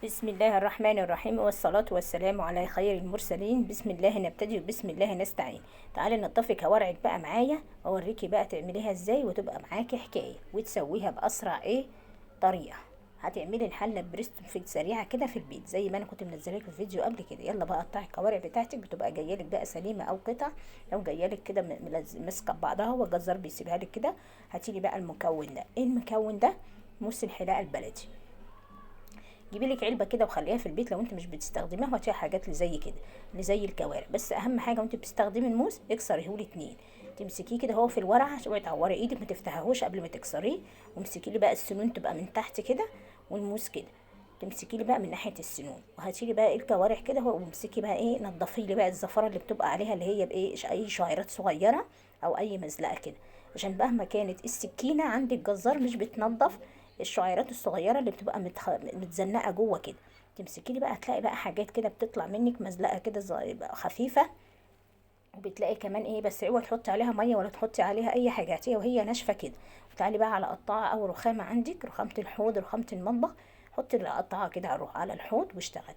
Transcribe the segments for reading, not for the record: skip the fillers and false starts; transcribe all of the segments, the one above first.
بسم الله الرحمن الرحيم، والصلاة والسلام على خير المرسلين. بسم الله نبتدي وبسم الله نستعين. تعالي نطفي كوارعك بقى معايا، اوريكي بقى تعمليها ازاي وتبقى معاكي حكاية وتسويها باسرع طريقة. هتعملي الحلة بريست في سريعة كده في البيت زي ما انا كنت منزلك في الفيديو قبل كده. يلا بقى قطعي الكوارع بتاعتك، بتبقى جايالك بقى سليمة او قطع. لو جايالك كده ماسكة ببعضها والجزار بيسيبها لك كده. هاتيلي بقى المكون ده. ايه المكون ده؟ موس الحلاقة البلدي. جيبي لك علبه كده وخليها في البيت لو انت مش بتستخدميها، وهاتيها حاجات اللي زي كده، اللي زي الكوارع. بس اهم حاجه وانت بتستخدمي الموز اكسريه له اتنين. تمسكيه كده هو في الورقه شويه، تعوري ايدك ما تفتحيهوش قبل ما تكسريه. وامسكي لي بقى السنون تبقى من تحت كده، والموز كده تمسكي لي بقى من ناحيه السنون. وهاتي لي بقى الكوارع كده وامسكي بقى نضفي لي بقى الزفره اللي بتبقى عليها، اللي هي اي شعيرات صغيره او اي مزلقه كده. عشان مهما كانت السكينه عند الجزار مش بتنضف الشعيرات الصغيره اللي بتبقى متزنقه جوه كده. تمسكي لي بقى هتلاقي بقى حاجات كده بتطلع منك مزلقه كده خفيفه. وبتلاقي كمان بس اوعي تحطي عليها ميه ولا تحطي عليها اي حاجه، هي وهي ناشفه كده. وتعالي بقى على قطاعه او رخامه عندك، رخامه الحوض، رخامه المطبخ. حطي القطاعه كده على الحوض واشتغلي.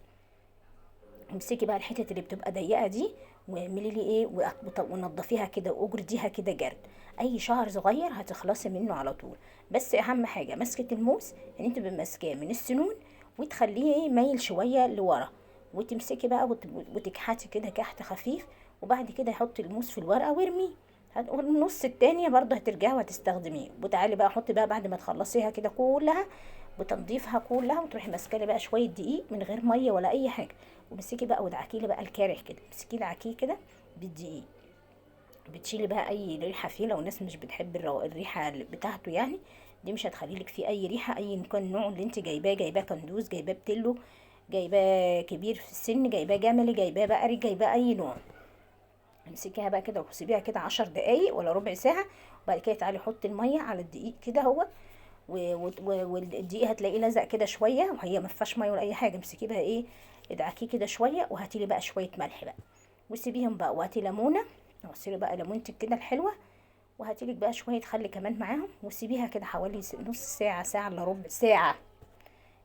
امسكي بقى الحتت اللي بتبقى ضيقه دي، واعملي لي ونضفيها كده واجرديها كده جرد. اي شعر صغير هتخلصي منه على طول. بس اهم حاجه مسكه الموس ان انت ماسكاه من السنون وتخليه مايل شويه لورا. وتمسكي بقى وتكحتي كده كحت خفيف. وبعد كده حطي الموس في الورقه وارميه. النص التانية برضه هترجعي وهتستخدميه. وتعالي بقى حطي بقى بعد ما تخلصيها كده كلها بتنظيفها كلها، وتروحي ماسكه لي بقى شويه دقيق من غير ميه ولا اي حاجه. ومسكي بقى وادعكي لي بقى الكارح كده، مسكي دعكيه كده بالدقيق. بتشيلي بقى اي ريحه فيه، لو الناس مش بتحب الريحه بتاعته يعني. دي مش هتخلي لك فيه اي ريحه، اي كان النوع اللي انت جايباه كندوز، جايباه بتلو، جايباه كبير في السن، جايباه جملي، جايباه بقري، جايباه اي نوع. امسكيها بقى كده وسيبيها كده 10 دقايق ولا ربع ساعه. وبعد كده تعالي حطي الميه على الدقيق كده هو. والدقيق هتلاقيه لزق كده شويه، وهي ما فيهاش ميه ولا اي حاجه. امسكيه بقى ادعكيه كده شويه، وهاتي لي بقى شويه ملح بقى وسيبيهم بقى. وهاتي ليمونه، عصري بقى ليمونتك كده الحلوه. وهاتي لك بقى شويه خل كمان معاهم، وسيبيها كده حوالي نص ساعه، ساعه الا ربع ساعه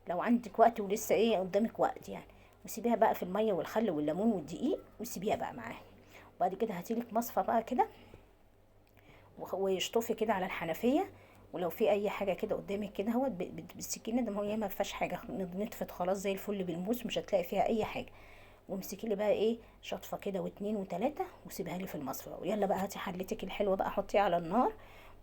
لو عندك وقت ولسه قدامك وقت يعني. وسيبيها بقى في الميه والخل والليمون والدقيق، وسيبيها بقى معاها. وبعد كده هاتي لك مصفى بقى كده ويشطفي كده على الحنفيه. ولو في اي حاجه كده قدامك كده اهوت بالسكينه ده، ما هي ما فيهاش حاجه، نطفت خلاص زي الفل بالموس، مش هتلاقي فيها اي حاجه. وامسكي لي بقى شطفه كده واتنين وتلاته، وسيبها لي في المصفى. ويلا بقى هاتي حلتك الحلوه بقى حطيها على النار،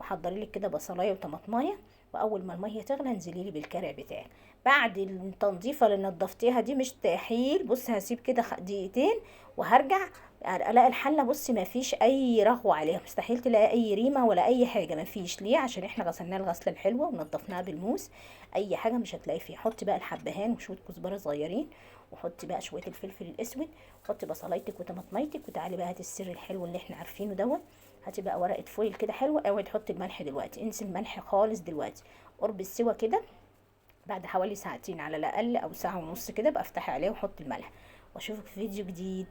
وحضري لك كده بصلايه وطماطمايه. واول ما الميه تغلى انزلي لي بالكرع بتاعك. بعد التنظيفه اللي نضفتيها دي مش تحيل، بص هسيب كده دقيقتين وهرجع الاقي الحله، بصي ما فيش اي رغوه عليها، مستحيل تلاقي اي ريمه ولا اي حاجه، ما فيش. ليه؟ عشان احنا غسلناها الغسله الحلوه ونضفناها بالموس. اي حاجه مش هتلاقي فيها. حطي بقى الحبهان وشويه كزبره صغيرين، وحطي بقى شويه الفلفل الاسود، حطي بصلايتك وطماطميتك. وتعالي بقى هاتي السر الحلو اللي احنا عارفينه دوت. هاتي بقى ورقه فويل كده حلوه. اوعي تحطي الملح دلوقتي، انسي الملح خالص دلوقتي. قرب السوا كده بعد حوالي ساعتين على الاقل او ساعه ونص كده، بقى افتحي عليه وحطي الملح. واشوفك في فيديو جديد.